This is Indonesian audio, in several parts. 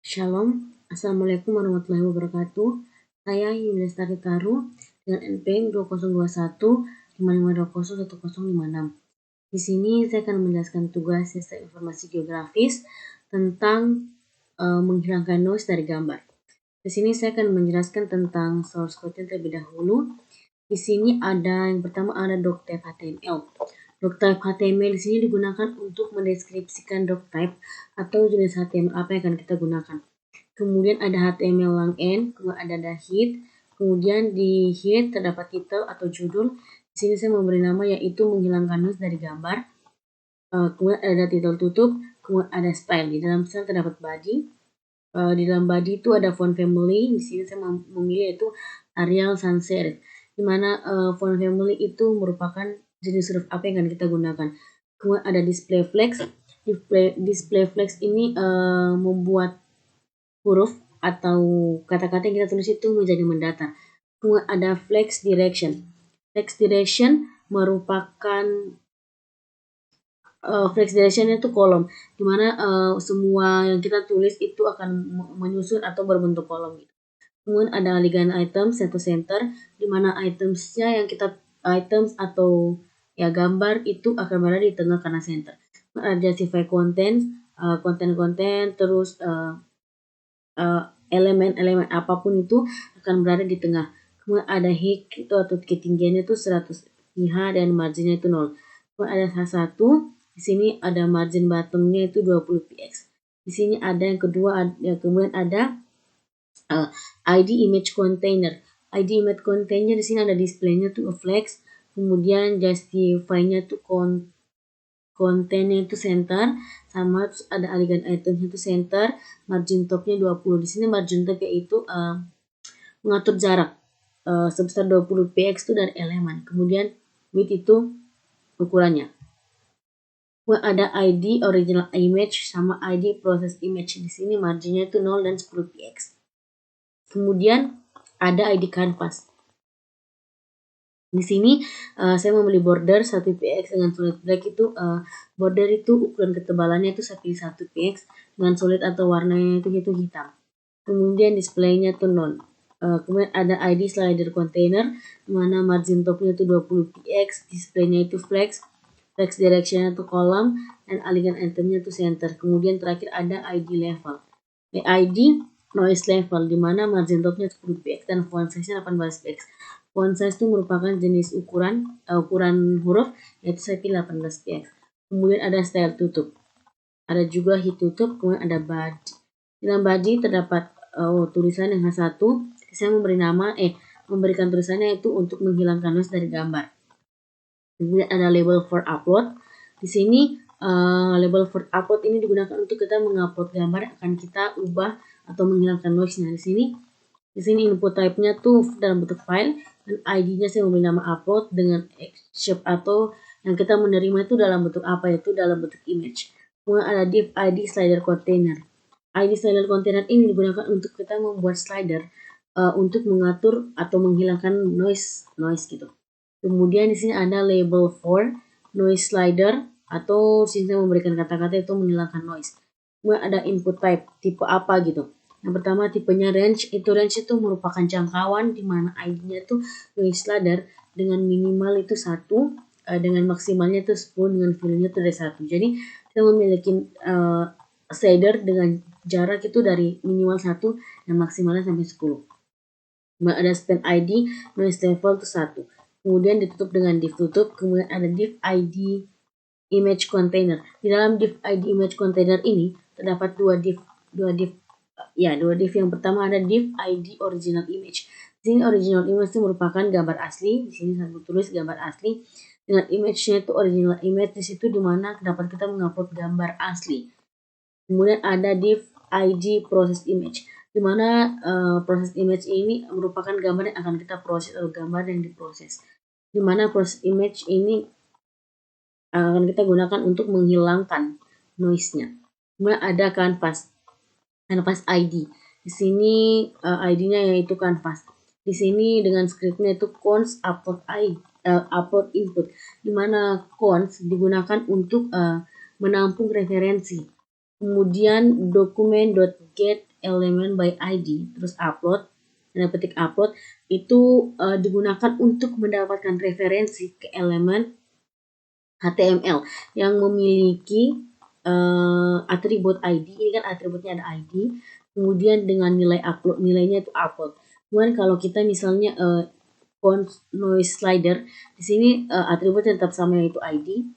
Shalom, Assalamualaikum warahmatullahi wabarakatuh. Saya Yulia Lestari Taru dengan NPM 2021 55201056. Di sini saya akan menjelaskan tugas sistem informasi geografis tentang menghilangkan noise dari gambar. Di sini saya akan menjelaskan tentang source code terlebih dahulu. Di sini ada yang pertama ada doctype HTML. Doctype HTML di sini digunakan untuk mendeskripsikan doctype atau jenis HTML apa yang akan kita gunakan. Kemudian ada HTML long end, kemudian ada head. Kemudian di head terdapat title atau judul. Di sini saya memberi nama yaitu menghilangkan noise dari gambar. Kemudian ada title tutup, kemudian ada style. Di dalam style terdapat body. Di dalam body itu ada font family. Di sini saya memilih yaitu Arial Sans Serif. Di mana font family itu merupakan jenis huruf apa yang akan kita gunakan. Kemudian ada display flex. Display flex ini membuat huruf atau kata-kata yang kita tulis itu menjadi mendatar. Kemudian ada flex direction. Flex direction merupakan flex direction itu kolom, dimana semua yang kita tulis itu akan menyusun atau berbentuk kolom gitu. Kemudian ada alignment items atau center, dimana itemsnya yang kita items atau ya gambar itu akan berada di tengah karena center. Ada justify content, konten-konten, terus elemen-elemen apapun itu akan berada di tengah. Kemudian ada height itu atau ketinggiannya itu 100 pH dan marginnya itu 0. Kemudian ada salah satu, di sini ada margin bottomnya itu 20 px. Di sini ada yang kedua, kemudian ada ID image container. ID image container di sini ada displaynya tuh flex, kemudian justify-nya tuh kontennya itu center, sama terus ada alignment itemnya itu center, margin topnya 20. Di sini margin top yaitu mengatur jarak sebesar 20 px itu dari elemen. Kemudian width itu ukurannya. Ada ID original image sama ID process image. Di sini marginnya itu 0 dan 10 px. Kemudian ada ID canvas. Di sini saya membeli border 1 px dengan solid black itu border itu ukuran ketebalannya itu 1 px dengan solid atau warnanya itu hitam. Kemudian displaynya itu non. Kemudian ada ID slider container di mana margin topnya itu 20 px, displaynya itu flex directionnya itu kolom, dan alignment itemnya itu center. Kemudian terakhir ada ID level. ID noise level di mana margin topnya 10 px dan font size-nya 18 px. Font size itu merupakan jenis ukuran huruf yaitu saya pilih 18 px. Kemudian ada style tutup. Ada juga head tutup, kemudian ada body. Dalam body terdapat tulisan yang H1. Saya memberikan tulisannya itu untuk menghilangkan noise dari gambar. Kemudian ada label for upload. Di sini label for upload ini digunakan untuk kita mengupload gambar yang akan kita ubah atau menghilangkan noise-nya. Di sini input type-nya tuh dalam bentuk file dan ID-nya saya memberi nama upload dengan shape atau yang kita menerima itu dalam bentuk apa, yaitu dalam bentuk image. Kemudian ada div ID slider container. ID slider container ini digunakan untuk kita membuat slider untuk mengatur atau menghilangkan noise gitu. Kemudian di sini ada label for noise slider atau sini saya memberikan kata-kata itu menghilangkan noise. Kemudian ada input type, tipe apa gitu. Yang pertama tipenya range itu merupakan jangkauan di mana ID-nya itu noise slider dengan minimal itu 1, dengan maksimalnya itu 10, dengan value-nya itu dari 1. Jadi kita memiliki slider dengan jarak itu dari minimal 1 dan maksimalnya sampai 10. Kemudian ada span ID noise level itu 1. Kemudian ditutup dengan div tutup. Kemudian ada div ID image container. Di dalam div ID image container ini terdapat dua div. Yang pertama ada div ID original image. Di sini original image itu merupakan gambar asli. Di sini saya tulis gambar asli dengan image-nya itu original image. Di situ dimana dapat kita mengupload gambar asli. Kemudian ada div ID process image, di mana proses image ini merupakan gambar yang akan kita proses atau gambar yang diproses. Di mana proses image ini akan kita gunakan untuk menghilangkan noise-nya. Kemudian ada canvas ID. Di sini ID-nya yaitu canvas. Di sini dengan scriptnya itu const upload input, di mana const digunakan untuk menampung referensi. kemudian document.get element by ID, terus upload, tanda petik upload, itu digunakan untuk mendapatkan referensi ke elemen HTML yang memiliki atribut ID. Ini kan atributnya ada ID, kemudian dengan nilai upload, nilainya itu upload. Kemudian kalau kita misalnya font noise slider, di sini atributnya tetap sama, yaitu ID,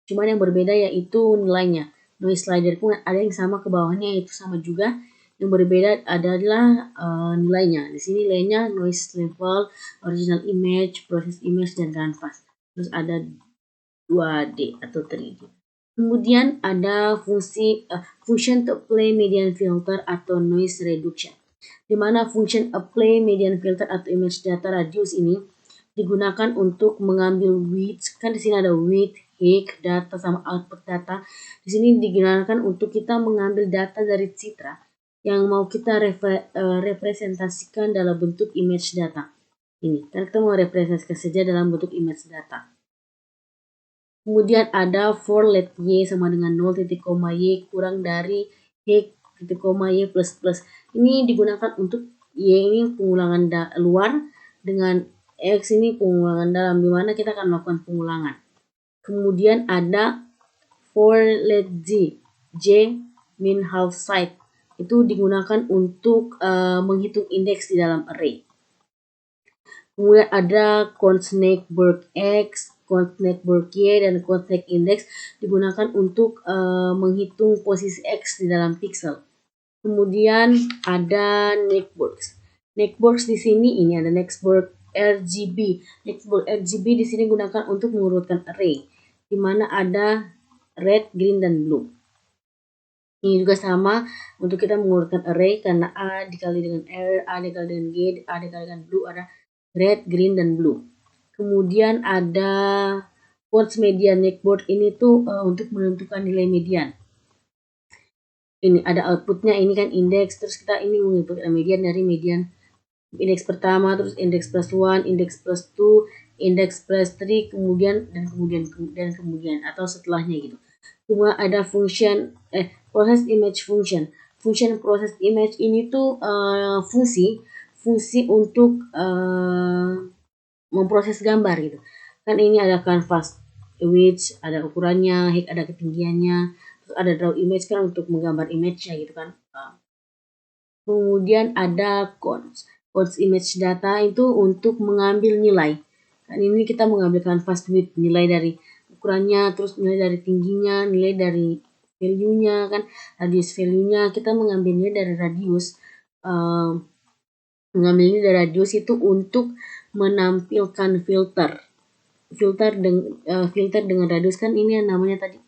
cuman yang berbeda yaitu nilainya. Noise slider pun ada yang sama ke bawahnya, yaitu sama juga. Yang berbeda adalah nilainya. Di sini nilainya noise level, original image, process image, dan canvas. Terus ada 2D atau 3D. Kemudian ada function to apply median filter atau noise reduction, di mana function apply median filter atau image data radius ini digunakan untuk mengambil width. Kan di sini ada width, height, data sama output data. Di sini digunakan untuk kita mengambil data dari citra yang mau kita representasikan dalam bentuk image data. Ini kan kita mau representasikan saja dalam bentuk image data. Kemudian ada for let y sama dengan 0 titik koma y kurang dari y titik koma y plus plus. Ini digunakan untuk y ini pengulangan luar, dengan x ini pengulangan dalam, di mana kita akan melakukan pengulangan. Kemudian ada for let j min half side, itu digunakan untuk menghitung indeks di dalam array. Kemudian ada const neighbor x, const neighbor y, dan const index digunakan untuk menghitung posisi x di dalam pixel. Kemudian ada nextbox. Nextbox di sini ini ada nextbox RGB. Nextbox RGB di sini gunakan untuk mengurutkan array, di mana ada red, green, dan blue. Ini juga sama untuk kita mengurutkan array, karena A dikali dengan R, A dikali dengan G, A dikali dengan blue, ada red, green, dan blue. Kemudian ada quotes median. Nextbox ini tuh untuk menentukan nilai median. Ini ada outputnya, ini kan indeks, terus kita ini menentukan median dari median indeks pertama, terus indeks plus 1, indeks plus 2, indeks plus 3, kemudian atau setelahnya gitu. Cuma ada function process image function. Function process image ini tuh fungsi untuk memproses gambar gitu. Kan ini ada canvas, width, ada ukurannya, height, ada ketinggiannya, terus ada draw image kan untuk menggambar image-nya gitu kan. Kemudian ada const image data, itu untuk mengambil nilai. Kan ini kita mengambil canvas width, nilai dari ukurannya, terus nilai dari tingginya, nilai dari value-nya kan, radius value-nya, kita mengambilnya dari radius. Mengambilnya dari radius itu untuk menampilkan filter dengan radius, kan ini yang namanya tadi.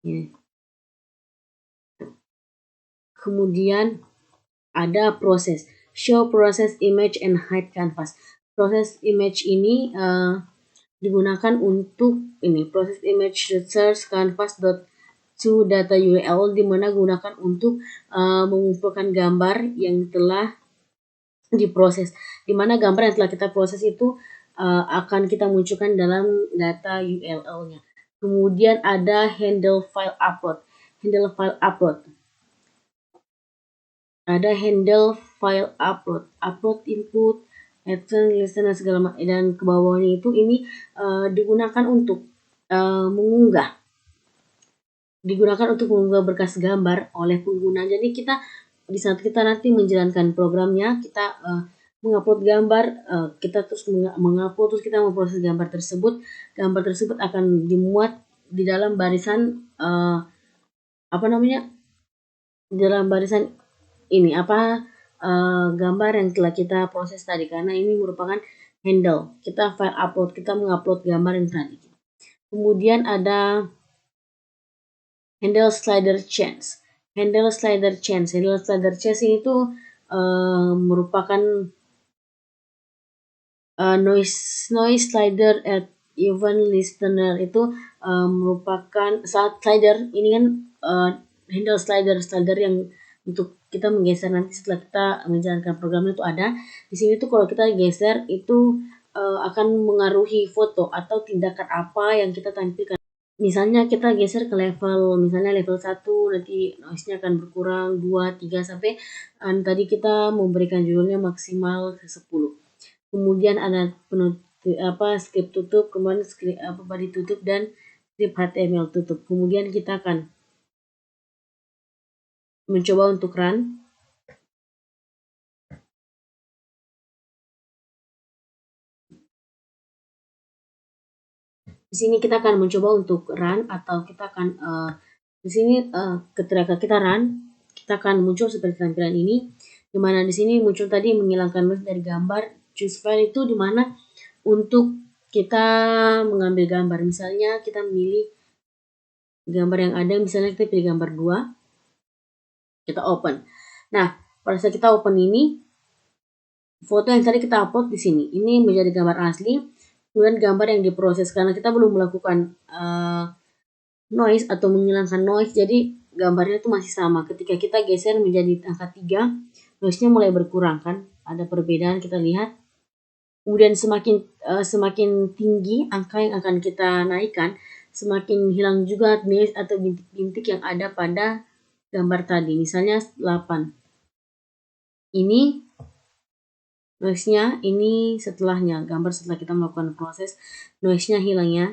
Ini. Kemudian ada proses, show process image and hide canvas. Proses image ini digunakan untuk ini, proses image search canvas.to data URL, di mana gunakan untuk mengumpulkan gambar yang telah diproses, di mana gambar yang telah kita proses itu akan kita munculkan dalam data URL-nya. Kemudian ada handle file upload. Ada handle file upload input, action, listen, dan segala macam, dan ke bawahnya itu ini digunakan untuk mengunggah berkas gambar oleh pengguna. Jadi kita di saat kita nanti menjalankan programnya, kita mengupload gambar, kita terus mengupload, terus kita memproses gambar tersebut. Gambar tersebut akan dimuat di dalam barisan di dalam barisan ini gambar yang telah kita proses tadi, karena ini merupakan handle. Kita file upload, kita mengupload gambar yang tadi. Kemudian ada handle slider change. Handle slider change ini tuh merupakan noise slider at event listener. Itu merupakan saat slider ini kan handle slider yang untuk kita menggeser nanti setelah kita menjalankan program itu ada. Di sini tuh kalau kita geser itu akan mengaruhi foto atau tindakan apa yang kita tampilkan. misalnya kita geser ke level, misalnya level 1, nanti noise-nya akan berkurang 2, 3, sampai tadi kita memberikan judulnya maksimal ke 10. Kemudian ada script tutup, kemudian script body tutup, dan script HTML tutup. Kemudian kita akan mencoba untuk run. Di sini kita akan mencoba untuk run, atau kita akan di sini ketika kita run, kita akan muncul seperti tampilan ini, dimana di sini muncul tadi menghilangkan noise dari gambar. Choose file itu dimana untuk kita mengambil gambar. Misalnya kita memilih gambar yang ada, misalnya kita pilih gambar 2, kita open. Nah, pada saat kita open ini, foto yang tadi kita upload di sini, ini menjadi gambar asli, kemudian gambar yang diproses karena kita belum melakukan noise atau menghilangkan noise, jadi gambarnya itu masih sama. Ketika kita geser menjadi angka 3, noise-nya mulai berkurang kan, ada perbedaan kita lihat. Kemudian semakin tinggi angka yang akan kita naikkan, semakin hilang juga noise atau bintik-bintik yang ada pada gambar tadi. Misalnya 8. Ini noise-nya, ini setelahnya, gambar setelah kita melakukan proses, noise-nya hilang ya.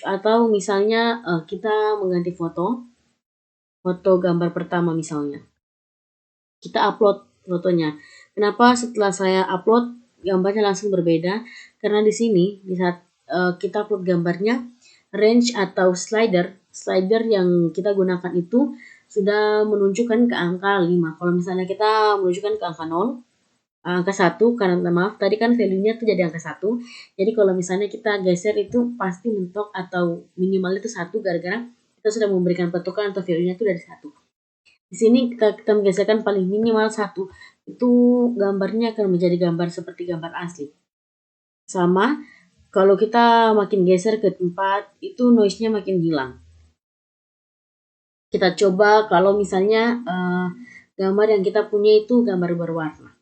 Atau misalnya kita mengganti foto gambar pertama misalnya. Kita upload fotonya. Kenapa setelah saya upload gambarnya langsung berbeda? Karena di sini di saat kita upload gambarnya, range atau slider yang kita gunakan itu sudah menunjukkan ke angka 5. Kalau misalnya kita menunjukkan ke angka 0, angka 1, karena maaf tadi kan value-nya tuh jadi angka 1. Jadi kalau misalnya kita geser itu pasti mentok atau minimal itu 1, gara-gara kita sudah memberikan patokan atau value-nya itu dari 1. Di sini kita menggeserkan paling minimal 1, itu gambarnya akan menjadi gambar seperti gambar asli. Sama, kalau kita makin geser ke tempat, itu noise-nya makin hilang. Kita coba kalau misalnya gambar yang kita punya itu gambar berwarna.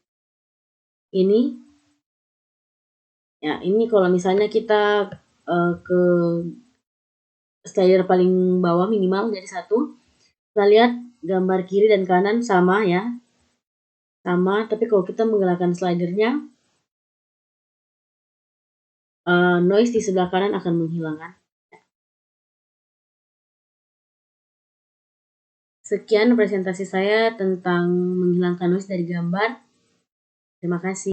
Ini, ya ini kalau misalnya kita ke slider paling bawah minimal jadi 1, kita lihat gambar kiri dan kanan sama ya, sama, tapi kalau kita menggerakkan slidernya, noise di sebelah kanan akan menghilangkan. Sekian presentasi saya tentang menghilangkan noise dari gambar. Terima kasih.